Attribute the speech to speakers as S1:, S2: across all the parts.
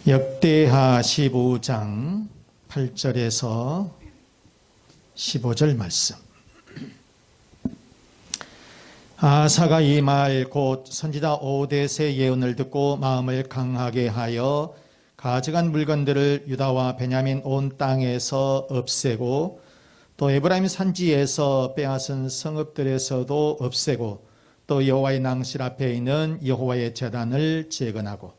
S1: 역대하 15장 8절에서 15절 말씀. 아하사가 이 말 곧 선지자 오뎃의 예언을 듣고 마음을 강하게 하여 가져간 물건들을 유다와 베냐민 온 땅에서 없애고 또 에브라임 산지에서 빼앗은 성읍들에서도 없애고 또 여호와의 낭실 앞에 있는 여호와의 제단을 재건하고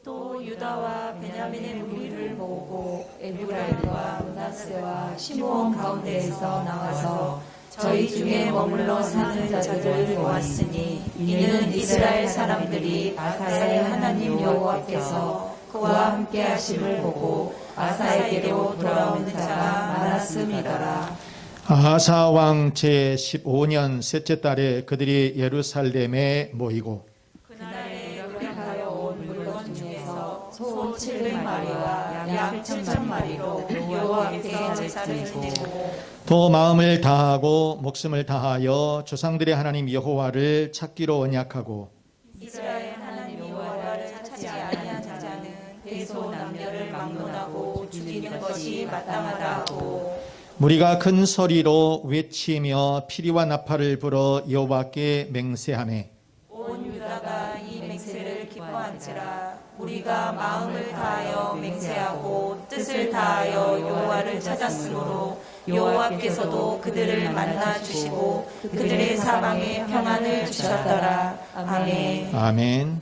S2: 또 유다와 베냐민의 무리를 모으고 에브라임과 므낫세와 시므온 가운데에서 나와서 저희 중에 머물러 사는 자들을 모았으니 이는 이스라엘 사람들이 아사의 하나님 여호와께서 그와 함께 하심을 보고 아사에게로 돌아오는 자가 많았음이더라.
S1: 아하사 왕 제15년 셋째 달에 그들이 예루살렘에 모이고
S2: 그날에 역력하여 온 물건 중에서 소 700마리와 양 7,000마리로 여호와께 제사를 지내고
S1: 또 마음을 다하고 목숨을 다하여 조상들의 하나님 여호와를 찾기로 언약하고
S2: 이스라엘 하나님 여호와를 찾지 아니한 자는 대소 남녀를 막론하고 죽이는 것이 마땅하다 하고
S1: 무리가 큰 소리로 외치며 피리와 나팔을 불어 여호와께 맹세하매
S2: 온 유다가 이 맹세를 기뻐한지라. 우리가 마음을 다하여 맹세하고 뜻을 다하여 여호와를 찾았으므로 여호와께서도 그들을 만나 주시고 그들의 사방에 평안을 주셨더라. 아멘.
S1: 아멘.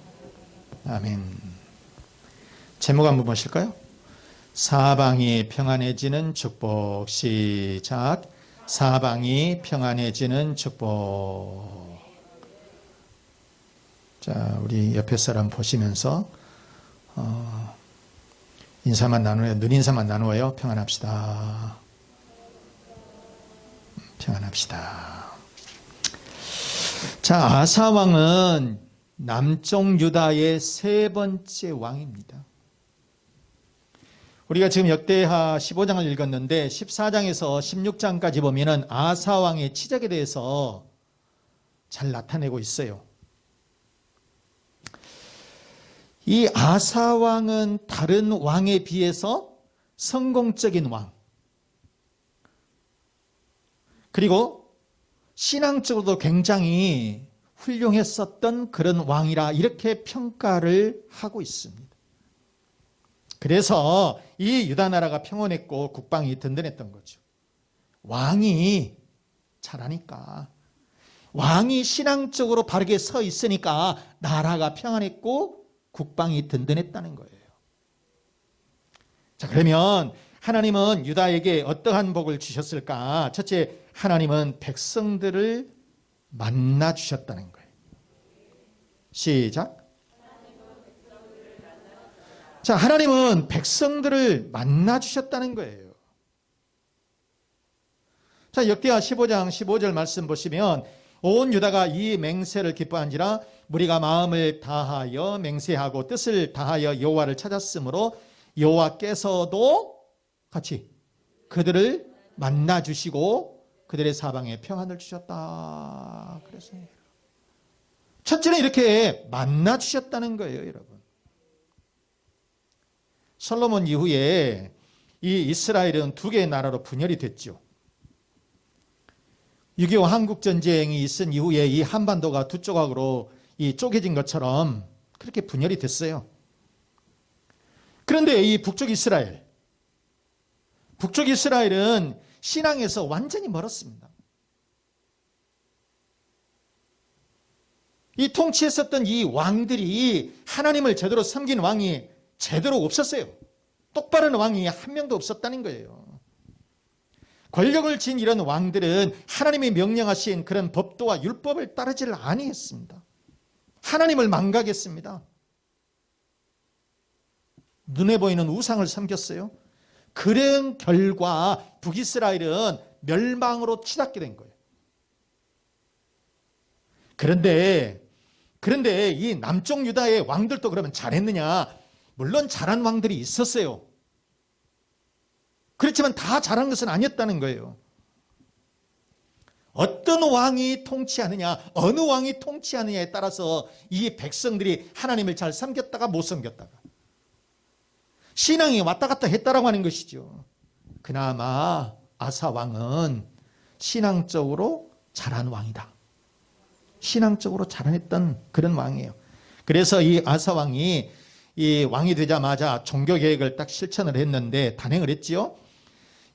S1: 아멘. 제목 한번 보실까요? 사방이 평안해지는 축복. 시작. 사방이 평안해지는 축복. 자, 우리 옆에 사람 보시면서 인사만 나누어요. 눈인사만 나누어요. 평안합시다. 평안합시다. 자, 아사 왕은 남쪽 유다의 세 번째 왕입니다. 우리가 지금 역대하 15장을 읽었는데 14장에서 16장까지 보면은 아사 왕의 치적에 대해서 잘 나타내고 있어요. 이 아사 왕은 다른 왕에 비해서 성공적인 왕, 그리고 신앙적으로도 굉장히 훌륭했었던 그런 왕이라 이렇게 평가를 하고 있습니다. 그래서 이 유다 나라가 평온했고 국방이 든든했던 거죠. 왕이 잘하니까, 왕이 신앙적으로 바르게 서 있으니까 나라가 평안했고 국방이 든든했다는 거예요. 자, 그러면 하나님은 유다에게 어떠한 복을 주셨을까? 첫째, 하나님은 백성들을 만나 주셨다는 거예요. 시작. 자, 하나님은 백성들을 만나 주셨다는 거예요. 자, 역대하 15장 15절 말씀 보시면 온 유다가 이 맹세를 기뻐한지라 무리가 마음을 다하여 맹세하고 뜻을 다하여 여호와를 찾았으므로 여호와께서도 같이 그들을 만나 주시고 그들의 사방에 평안을 주셨다. 그래서 첫째는 이렇게 만나 주셨다는 거예요, 여러분. 솔로몬 이후에 이 이스라엘은 두 개의 나라로 분열이 됐죠. 6.25 한국전쟁이 있은 이후에 이 한반도가 두 조각으로 이 쪼개진 것처럼 그렇게 분열이 됐어요. 그런데 이 북쪽 이스라엘은 신앙에서 완전히 멀었습니다. 이 통치했었던 이 왕들이 하나님을 제대로 섬긴 왕이 제대로 없었어요. 똑바른 왕이 한 명도 없었다는 거예요. 권력을 쥔 이런 왕들은 하나님이 명령하신 그런 법도와 율법을 따르지를 아니했습니다. 하나님을 망각했습니다. 눈에 보이는 우상을 섬겼어요. 그런 결과 북이스라엘은 멸망으로 치닫게 된 거예요. 그런데 이 남쪽 유다의 왕들도 그러면 잘했느냐? 물론 잘한 왕들이 있었어요. 그렇지만 다 잘한 것은 아니었다는 거예요. 어떤 왕이 통치하느냐, 어느 왕이 통치하느냐에 따라서 이 백성들이 하나님을 잘 섬겼다가 못 섬겼다가, 신앙이 왔다 갔다 했다라고 하는 것이죠. 그나마 아사 왕은 신앙적으로 잘한 왕이다. 신앙적으로 잘했던 그런 왕이에요. 그래서 이 아사 왕이 이 왕이 되자마자 종교 개혁을 딱 실천을 했는데 단행을 했지요.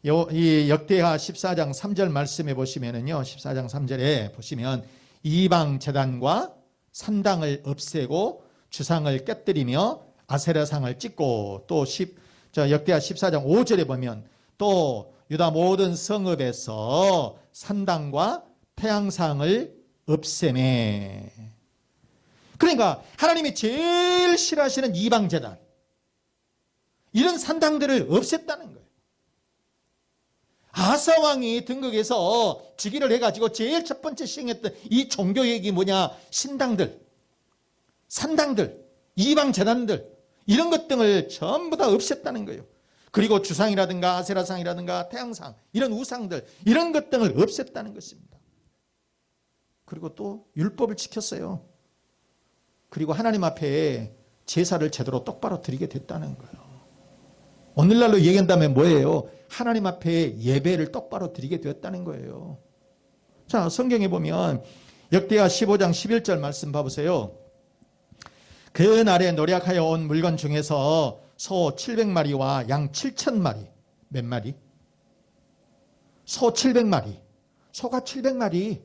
S1: 이 역대하 14장 3절 말씀에 보시면은요, 14장 3절에 보시면 이방 제단과 산당을 없애고 주상을 깨뜨리며 아세라상을 찍고, 또 역대하 14장 5절에 보면 또 유다 모든 성읍에서 산당과 태양상을 없애매. 그러니까 하나님이 제일 싫어하시는 이방 제단, 이런 산당들을 없앴다는 거예요. 아사 왕이 등극해서 즉위를 해가지고 제일 첫 번째 시행했던 이 종교개혁이 뭐냐? 신당들, 산당들, 이방 제단들, 이런 것 등을 전부 다 없앴다는 거예요. 그리고 주상이라든가 아세라상이라든가 태양상, 이런 우상들, 이런 것 등을 없앴다는 것입니다. 그리고 또 율법을 지켰어요. 그리고 하나님 앞에 제사를 제대로 똑바로 드리게 됐다는 거예요. 오늘날로 얘기한다면 뭐예요? 하나님 앞에 예배를 똑바로 드리게 되었다는 거예요. 자, 성경에 보면 역대하 15장 11절 말씀 봐보세요. 그날에 노력하여 온 물건 중에서 소 700마리와 양 7,000마리. 몇 마리? 소 700마리, 소가 700마리,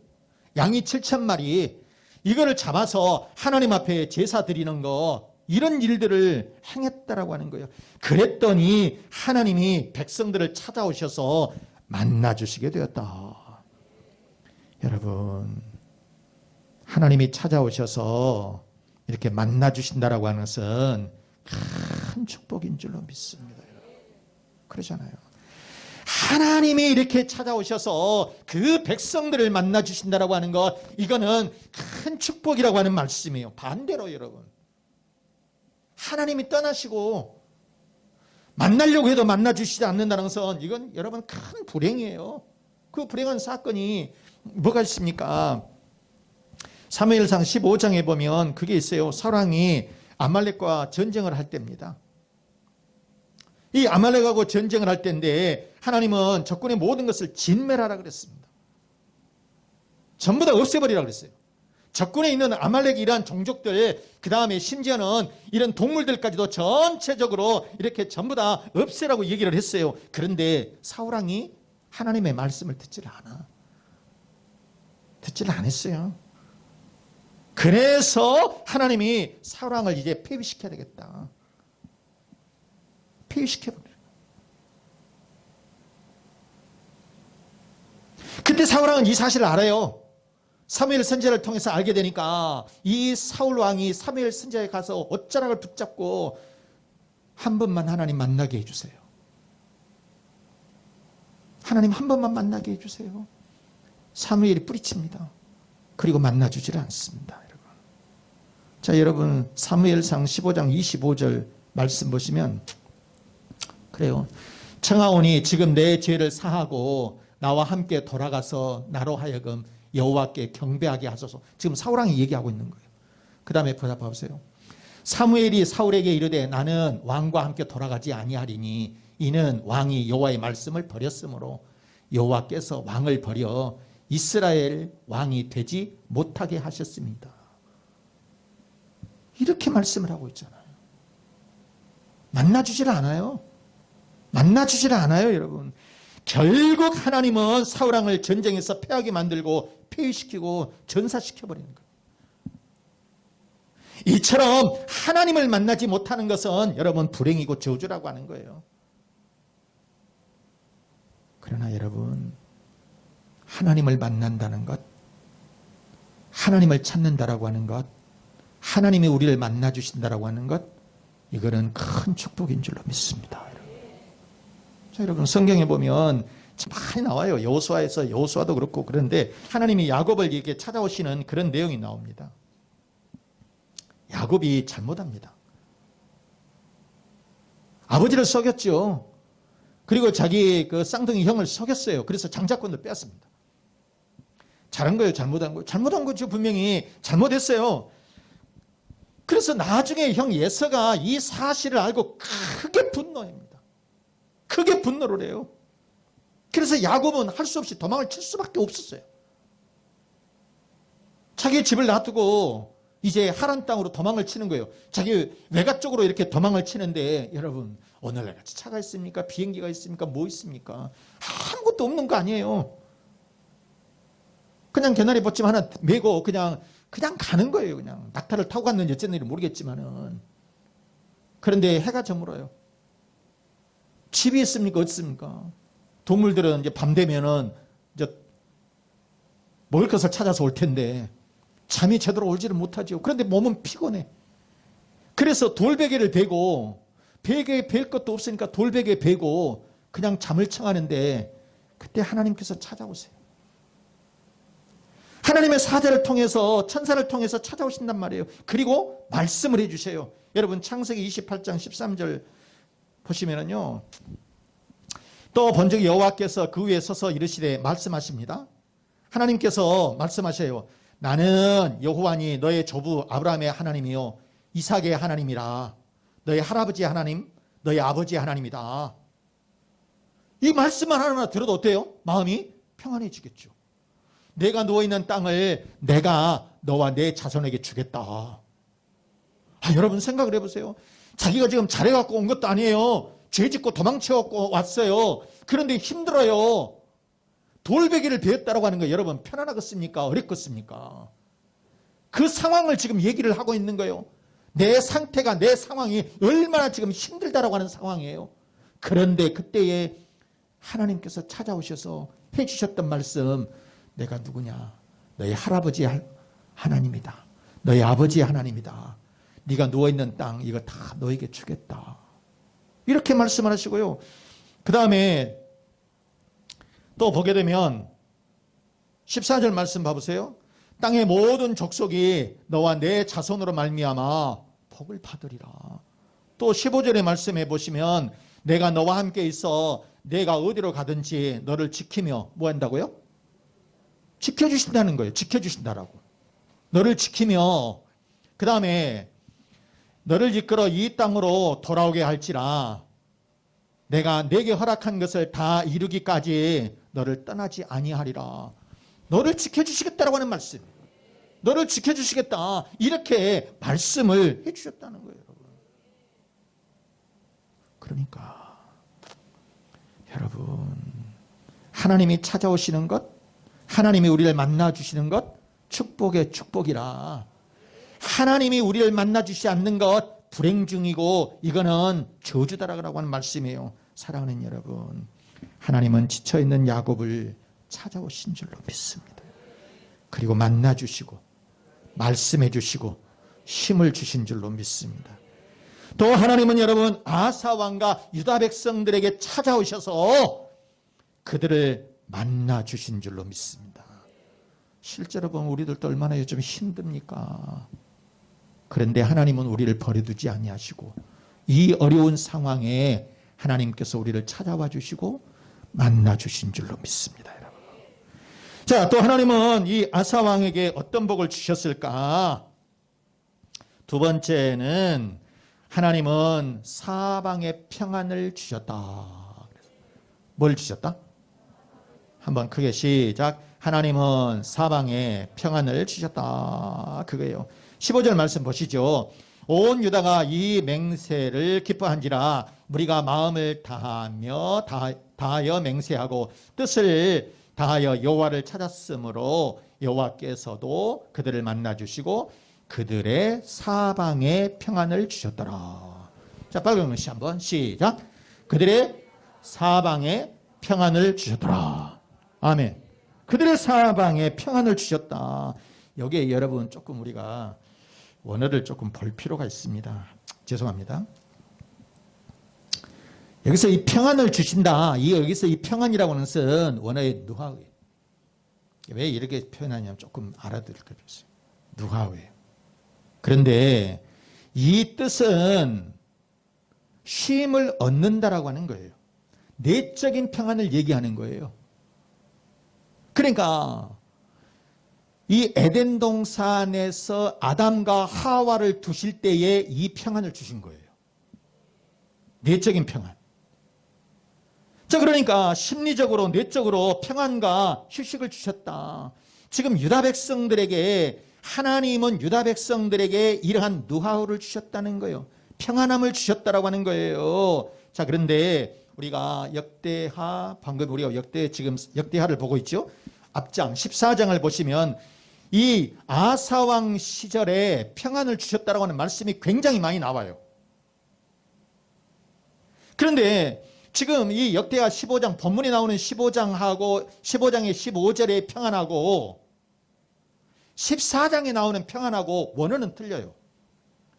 S1: 양이 7,000마리, 이거를 잡아서 하나님 앞에 제사 드리는 거, 이런 일들을 행했다라고 하는 거예요. 그랬더니 하나님이 백성들을 찾아오셔서 만나주시게 되었다. 여러분, 하나님이 찾아오셔서 이렇게 만나주신다라고 하는 것은 큰 축복인 줄로 믿습니다. 그러잖아요. 하나님이 이렇게 찾아오셔서 그 백성들을 만나주신다라고 하는 것, 이거는 큰 축복이라고 하는 말씀이에요. 반대로 여러분, 하나님이 떠나시고 만나려고 해도 만나주시지 않는다는 것은 이건 여러분 큰 불행이에요. 그 불행한 사건이 뭐가 있습니까? 사무엘상 15장에 보면 그게 있어요. 사울왕이 아말렉과 전쟁을 할 때입니다. 이 아말렉하고 전쟁을 할 때인데 하나님은 적군의 모든 것을 진멸하라 그랬습니다. 전부 다 없애버리라 그랬어요. 적군에 있는 아말렉 이란 종족들, 그 다음에 심지어는 이런 동물들까지도 전체적으로 이렇게 전부 다 없애라고 얘기를 했어요. 그런데 사울왕이 하나님의 말씀을 듣지를 안 했어요. 그래서 하나님이 사울왕을 이제 폐위시켜야 되겠다. 폐위시켜버려요. 그때 사울왕은 이 사실을 알아요. 사무엘 선지자를 통해서 알게 되니까 이 사울 왕이 사무엘 선지자에 가서 옷자락을 붙잡고 한 번만 하나님 만나게 해주세요. 하나님 한 번만 만나게 해주세요. 사무엘이 뿌리칩니다. 그리고 만나주질 않습니다. 여러분. 자, 여러분 사무엘상 15장 25절 말씀 보시면 그래요. 청하오니 지금 내 죄를 사하고 나와 함께 돌아가서 나로 하여금 여호와께 경배하게 하소서. 지금 사울왕이 얘기하고 있는 거예요. 그 다음에 보세요. 사무엘이 사울에게 이르되 나는 왕과 함께 돌아가지 아니하리니 이는 왕이 여호와의 말씀을 버렸으므로 여호와께서 왕을 버려 이스라엘 왕이 되지 못하게 하셨습니다. 이렇게 말씀을 하고 있잖아요. 만나주질 않아요. 여러분. 결국 하나님은 사울왕을 전쟁에서 패하게 만들고 폐위시키고 전사시켜버리는 거예요. 이처럼 하나님을 만나지 못하는 것은 여러분 불행이고 저주라고 하는 거예요. 그러나 여러분, 하나님을 만난다는 것, 하나님을 찾는다라고 하는 것, 하나님이 우리를 만나주신다라고 하는 것, 이거는 큰 축복인 줄로 믿습니다. 자, 여러분 성경에 보면 많이 나와요. 여호수아에서 여호수아도 그렇고 그런데 하나님이 야곱을 이렇게 찾아오시는 그런 내용이 나옵니다. 야곱이 잘못합니다. 아버지를 속였죠. 그리고 자기 그 쌍둥이 형을 속였어요. 그래서 장자권을 뺐습니다. 잘한 거예요, 잘못한 거예요? 잘못한 거죠. 분명히 잘못했어요. 그래서 나중에 형 예서가 이 사실을 알고 크게 분노합니다. 크게 분노를 해요. 그래서 야곱은 할 수 없이 도망을 칠 수밖에 없었어요. 자기 집을 놔두고 이제 하란 땅으로 도망을 치는 거예요. 자기 외가 쪽으로 이렇게 도망을 치는데 여러분 오늘날 같이 차가 있습니까? 비행기가 있습니까? 뭐 있습니까? 아무것도 없는 거 아니에요. 그냥 개나리 보침 하나 메고 그냥 가는 거예요. 그냥 낙타를 타고 갔는지 어쨌는지 모르겠지만은. 그런데 해가 저물어요. 집이 있습니까? 없습니까? 동물들은 이제 밤 되면은 이제 먹을 것을 찾아서 올 텐데 잠이 제대로 오지를 못하죠. 그런데 몸은 피곤해. 그래서 돌베개를 베고 베개에 벨 것도 없으니까 돌베개에 베고 그냥 잠을 청하는데 그때 하나님께서 찾아오세요. 하나님의 사자를 통해서 천사를 통해서 찾아오신단 말이에요. 그리고 말씀을 해주세요. 여러분 창세기 28장 13절 보시면은요. 또 본즉 여호와께서 그 위에 서서 이르시되 말씀하십니다. 하나님께서 말씀하셔요. 나는 여호와니 너의 조부 아브라함의 하나님이요 이삭의 하나님이라. 너의 할아버지 하나님, 너의 아버지 하나님이다. 이 말씀만 하나 들어도 어때요? 마음이 평안해지겠죠. 내가 누워있는 땅을 내가 너와 내 자손에게 주겠다. 여러분 생각을 해보세요. 자기가 지금 잘해갖고 온 것도 아니에요. 죄짓고 도망쳐갖고 왔어요. 그런데 힘들어요. 돌베개를 베었다라고 하는 거 여러분 편안하겠습니까? 어렵겠습니까? 그 상황을 지금 얘기를 하고 있는 거예요. 내 상태가 내 상황이 얼마나 지금 힘들다라고 하는 상황이에요. 그런데 그때에 하나님께서 찾아오셔서 해주셨던 말씀, 내가 누구냐? 너희 할아버지 하나님이다. 너희 아버지 하나님이다. 네가 누워있는 땅 이거 다 너에게 주겠다. 이렇게 말씀을 하시고요. 그 다음에 또 보게 되면 14절 말씀 봐보세요. 땅의 모든 족속이 너와 내 자손으로 말미암아 복을 받으리라. 또 15절의 말씀해 보시면 내가 너와 함께 있어 내가 어디로 가든지 너를 지키며 뭐 한다고요? 지켜주신다는 거예요. 지켜주신다라고. 너를 지키며 그 다음에 너를 이끌어 이 땅으로 돌아오게 할지라 내가 내게 허락한 것을 다 이루기까지 너를 떠나지 아니하리라. 너를 지켜주시겠다라고 하는 말씀. 너를 지켜주시겠다. 이렇게 말씀을 해주셨다는 거예요. 여러분. 그러니까 여러분 하나님이 찾아오시는 것, 하나님이 우리를 만나주시는 것 축복의 축복이라. 하나님이 우리를 만나주시지 않는 것 불행 중이고 이거는 저주다라고 하는 말씀이에요. 사랑하는 여러분, 하나님은 지쳐있는 야곱을 찾아오신 줄로 믿습니다. 그리고 만나주시고 말씀해주시고 힘을 주신 줄로 믿습니다. 또 하나님은 여러분 아사 왕과 유다 백성들에게 찾아오셔서 그들을 만나주신 줄로 믿습니다. 실제로 보면 우리들도 얼마나 요즘 힘듭니까? 그런데 하나님은 우리를 버려두지 아니하시고 이 어려운 상황에 하나님께서 우리를 찾아와 주시고 만나 주신 줄로 믿습니다. 여러분. 자, 또 하나님은 이 아사 왕에게 어떤 복을 주셨을까? 두 번째는 하나님은 사방에 평안을 주셨다. 뭘 주셨다? 한번 크게 시작. 하나님은 사방에 평안을 주셨다. 그거예요. 15절 말씀 보시죠. 온 유다가 이 맹세를 기뻐한지라 무리가 마음을 다하여 맹세하고 뜻을 다하여 여호와를 찾았으므로 여호와께서도 그들을 만나주시고 그들의 사방에 평안을 주셨더라. 자, 빨리 글씨 한번 시작. 그들의 사방에 평안을 주셨더라. 아멘. 그들의 사방에 평안을 주셨다. 여기에 여러분 조금 우리가 원어를 조금 볼 필요가 있습니다. 죄송합니다. 여기서 이 평안을 주신다. 여기서 이 평안이라고 하는 것은 원어의 누하웨. 왜 이렇게 표현하냐면 조금 알아들을 것 있어요. 누하웨. 그런데 이 뜻은 쉼을 얻는다라고 하는 거예요. 내적인 평안을 얘기하는 거예요. 그러니까 이 에덴 동산에서 아담과 하와를 두실 때에 이 평안을 주신 거예요. 내적인 평안. 자, 그러니까 심리적으로 내적으로 평안과 휴식을 주셨다. 지금 유다 백성들에게 하나님은 유다 백성들에게 이러한 노하우를 주셨다는 거예요. 평안함을 주셨다라고 하는 거예요. 자, 그런데 우리가 역대하, 방금 우리가 지금 역대하를 보고 있죠. 앞장 14장을 보시면 이 아사왕 시절에 평안을 주셨다라고 하는 말씀이 굉장히 많이 나와요. 그런데 지금 이 역대하 15장, 본문에 나오는 15장하고 15장의 15절의 평안하고 14장에 나오는 평안하고 원어는 틀려요.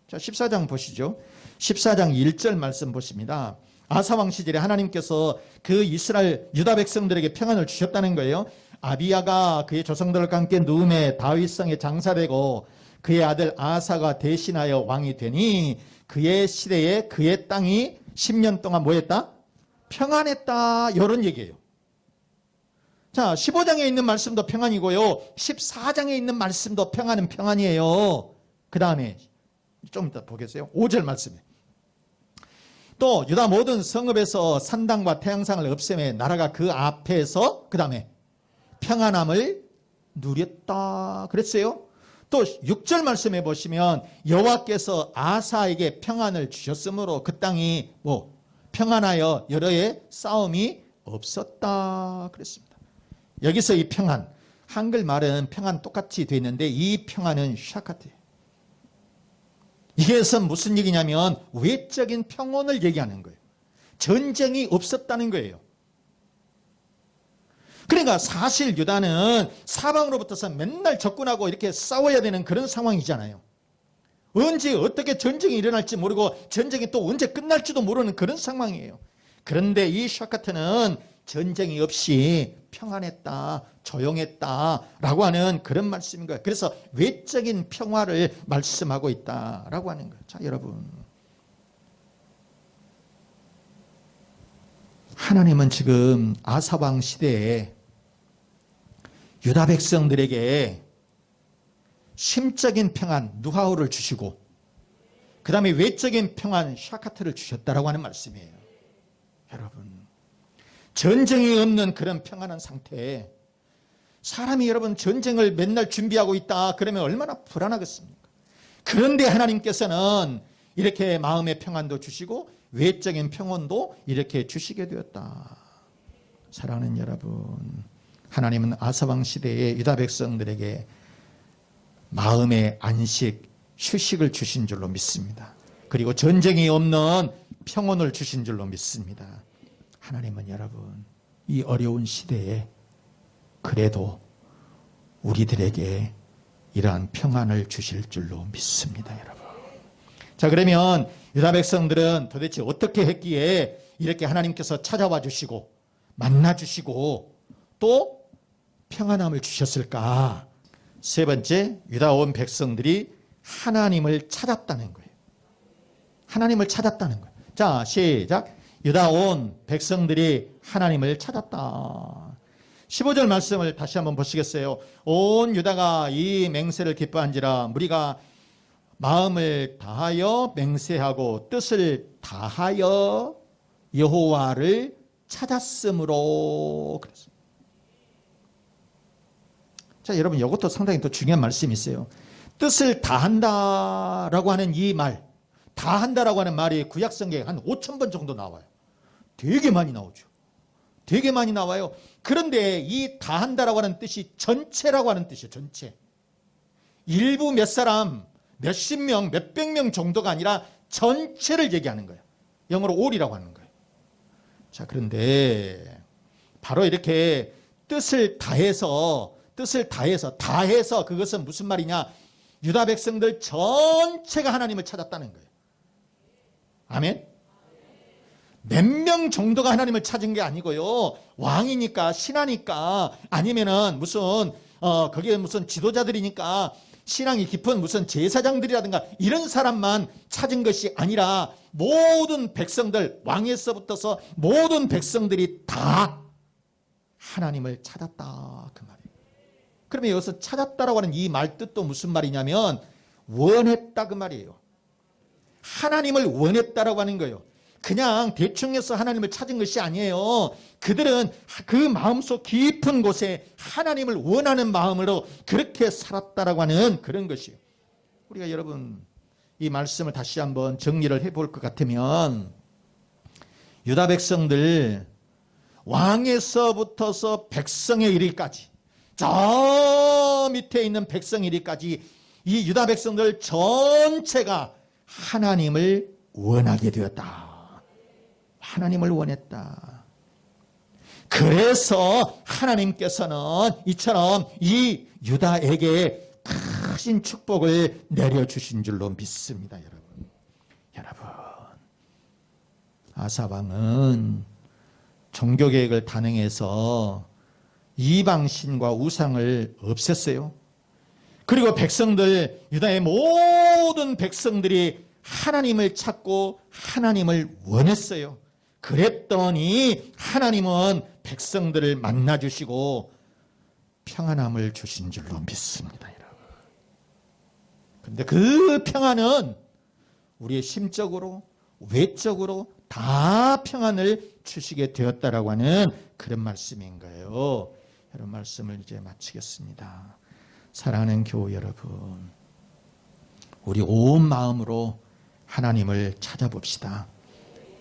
S1: 자, 14장 보시죠. 14장 1절 말씀 보십니다. 아사왕 시절에 하나님께서 그 이스라엘 유다 백성들에게 평안을 주셨다는 거예요. 아비야가 그의 조상들과 함께 누움의 다윗성에 장사되고 그의 아들 아사가 대신하여 왕이 되니 그의 시대에 그의 땅이 10년 동안 뭐했다? 평안했다. 이런 얘기예요. 자, 15장에 있는 말씀도 평안이고요. 14장에 있는 말씀도 평안은 평안이에요. 그 다음에 좀 이따 보겠어요. 5절 말씀에. 또 유다 모든 성읍에서 산당과 태양상을 없애매 나라가 그 앞에서 그 다음에 평안함을 누렸다. 그랬어요. 또 6절 말씀해 보시면 여호와께서 아사에게 평안을 주셨으므로 그 땅이 뭐 평안하여 여러 해 싸움이 없었다. 그랬습니다. 여기서 이 평안, 한글말은 평안 똑같이 되어 있는데 이 평안은 샤카트예요. 이게서 무슨 얘기냐면 외적인 평온을 얘기하는 거예요. 전쟁이 없었다는 거예요. 그러니까 사실 유다는 사방으로부터서 맨날 적군하고 이렇게 싸워야 되는 그런 상황이잖아요. 언제 어떻게 전쟁이 일어날지 모르고 전쟁이 또 언제 끝날지도 모르는 그런 상황이에요. 그런데 이 샤카트는 전쟁이 없이 평안했다, 조용했다라고 하는 그런 말씀인 거예요. 그래서 외적인 평화를 말씀하고 있다라고 하는 거예요. 자, 여러분, 하나님은 지금 아사왕 시대에 유다 백성들에게 심적인 평안, 누하우를 주시고 그 다음에 외적인 평안, 샤카트를 주셨다라고 하는 말씀이에요. 여러분, 전쟁이 없는 그런 평안한 상태에 사람이 여러분 전쟁을 맨날 준비하고 있다 그러면 얼마나 불안하겠습니까? 그런데 하나님께서는 이렇게 마음의 평안도 주시고 외적인 평온도 이렇게 주시게 되었다. 사랑하는 여러분, 하나님은 아사왕 시대의 유다 백성들에게 마음의 안식, 휴식을 주신 줄로 믿습니다. 그리고 전쟁이 없는 평온을 주신 줄로 믿습니다. 하나님은 여러분, 이 어려운 시대에 그래도 우리들에게 이러한 평안을 주실 줄로 믿습니다, 여러분. 자, 그러면 유다 백성들은 도대체 어떻게 했기에 이렇게 하나님께서 찾아와 주시고 만나 주시고 또 평안함을 주셨을까? 세 번째, 유다 온 백성들이 하나님을 찾았다는 거예요. 하나님을 찾았다는 거예요. 자, 시작. 유다 온 백성들이 하나님을 찾았다. 15절 말씀을 다시 한번 보시겠어요? 온 유다가 이 맹세를 기뻐한지라 무리가 마음을 다하여 맹세하고 뜻을 다하여 여호와를 찾았으므로 그랬어요. 자, 여러분, 이것도 상당히 또 중요한 말씀이 있어요. 뜻을 다한다라고 하는 이 말, 다한다라고 하는 말이 구약성경에 한 5,000번 정도 나와요. 되게 많이 나오죠. 되게 많이 나와요. 그런데 이 다한다라고 하는 뜻이 전체라고 하는 뜻이에요. 전체. 일부 몇 사람, 몇십 명, 몇백 명 정도가 아니라 전체를 얘기하는 거예요. 영어로 all이라고 하는 거예요. 자, 그런데 바로 이렇게 뜻을 다해서 그것은 무슨 말이냐? 유다 백성들 전체가 하나님을 찾았다는 거예요. 아멘? 몇 명 정도가 하나님을 찾은 게 아니고요. 왕이니까, 신하니까, 아니면은 거기에 무슨 지도자들이니까, 신앙이 깊은 무슨 제사장들이라든가 이런 사람만 찾은 것이 아니라 모든 백성들, 왕에서부터서 모든 백성들이 다 하나님을 찾았다. 그 말이에요. 그러면 여기서 찾았다라고 하는 이 말 뜻도 무슨 말이냐면 원했다 그 말이에요. 하나님을 원했다라고 하는 거예요. 그냥 대충 해서 하나님을 찾은 것이 아니에요. 그들은 그 마음속 깊은 곳에 하나님을 원하는 마음으로 그렇게 살았다라고 하는 그런 것이에요. 우리가 여러분 이 말씀을 다시 한번 정리를 해볼 것 같으면 유다 백성들 왕에서부터서 백성에 이르기까지 저 밑에 있는 백성에 이르기까지 이 유다 백성들 전체가 하나님을 원하게 되었다. 하나님을 원했다. 그래서 하나님께서는 이처럼 이 유다에게 크신 축복을 내려주신 줄로 믿습니다. 여러분 아사왕은 종교개혁을 단행해서 이방신과 우상을 없앴어요. 그리고 백성들, 유다의 모든 백성들이 하나님을 찾고 하나님을 원했어요. 그랬더니 하나님은 백성들을 만나주시고 평안함을 주신 줄로 믿습니다. 여러분. 그런데 그 평안은 우리의 심적으로 외적으로 다 평안을 주시게 되었다라고 하는 그런 말씀인 거예요. 여러분 말씀을 이제 마치겠습니다. 사랑하는 교우 여러분, 우리 온 마음으로 하나님을 찾아봅시다.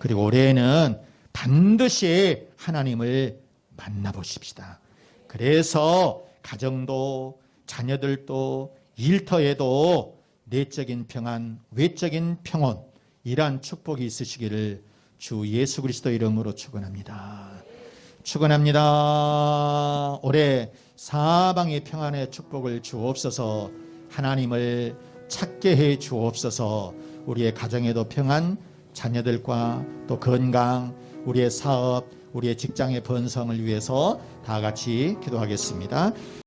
S1: 그리고 올해에는 반드시 하나님을 만나보십시다. 그래서 가정도 자녀들도 일터에도 내적인 평안, 외적인 평온, 이러한 축복이 있으시기를 주 예수 그리스도 이름으로 축원합니다. 축원합니다. 올해 사방의 평안의 축복을 주옵소서. 하나님을 찾게 해 주옵소서. 우리의 가정에도 평안, 자녀들과 또 건강, 우리의 사업, 우리의 직장의 번성을 위해서 다 같이 기도하겠습니다.